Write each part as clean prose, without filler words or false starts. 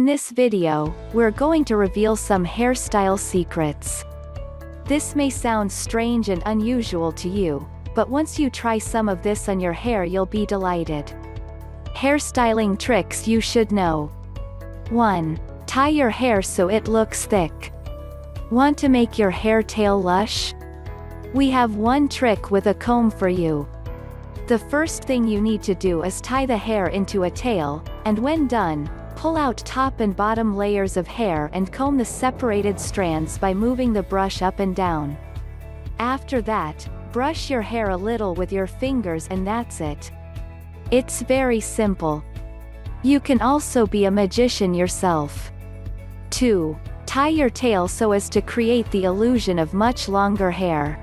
In this video, we're going to reveal some hairstyle secrets. This may sound strange and unusual to you, but once you try some of this on your hair you'll be delighted. Hairstyling tricks you should know. 1. Tie your hair so it looks thick. Want to make your hair tail lush? We have one trick with a comb for you. The first thing you need to do is tie the hair into a tail, and when done, pull out top and bottom layers of hair and comb the separated strands by moving the brush up and down. After that, brush your hair a little with your fingers and that's it. It's very simple. You can also be a magician yourself. 2. Tie your tail so as to create the illusion of much longer hair.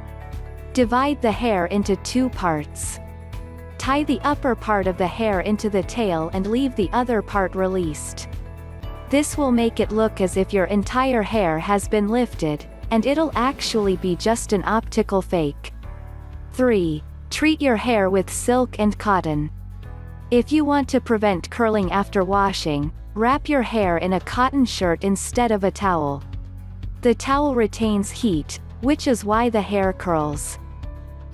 Divide the hair into 2 parts. Tie the upper part of the hair into the tail and leave the other part released. This will make it look as if your entire hair has been lifted, and it'll actually be just an optical fake. 3. Treat your hair with silk and cotton. If you want to prevent curling after washing, wrap your hair in a cotton shirt instead of a towel. The towel retains heat, which is why the hair curls.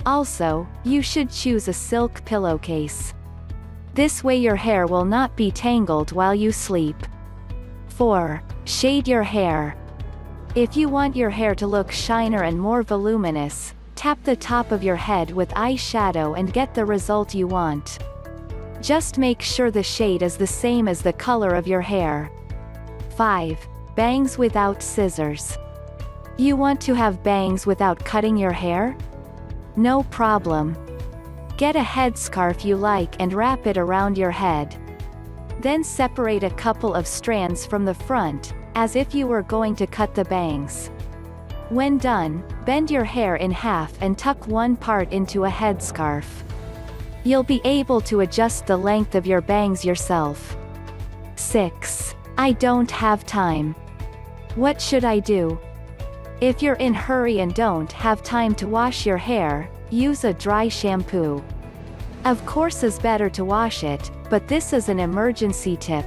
Also, you should choose a silk pillowcase. This way your hair will not be tangled while you sleep. 4. Shade your hair. If you want your hair to look shinier and more voluminous, tap the top of your head with eyeshadow and get the result you want. Just make sure the shade is the same as the color of your hair. 5. Bangs without scissors. You want to have bangs without cutting your hair? No problem. Get a headscarf you like and wrap it around your head. Then separate a couple of strands from the front, as if you were going to cut the bangs. When done, bend your hair in half and tuck one part into a headscarf. You'll be able to adjust the length of your bangs yourself. 6. I don't have time. What should I do? If you're in a hurry and don't have time to wash your hair, use a dry shampoo. Of course it's better to wash it, but this is an emergency tip.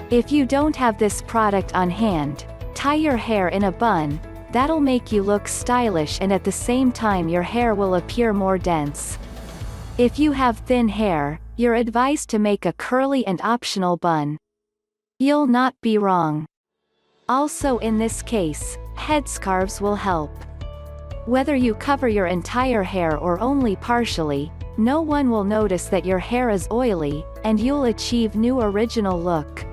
If you don't have this product on hand, tie your hair in a bun. That'll make you look stylish and at the same time your hair will appear more dense. If you have thin hair, you're advised to make a curly and optional bun. You'll not be wrong. Also in this case, headscarves will help. Whether you cover your entire hair or only partially, no one will notice that your hair is oily, and you'll achieve new original look.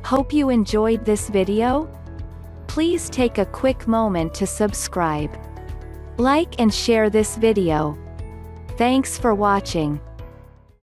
Hope you enjoyed this video. Please take a quick moment to subscribe. Like and share this video. Thanks for watching.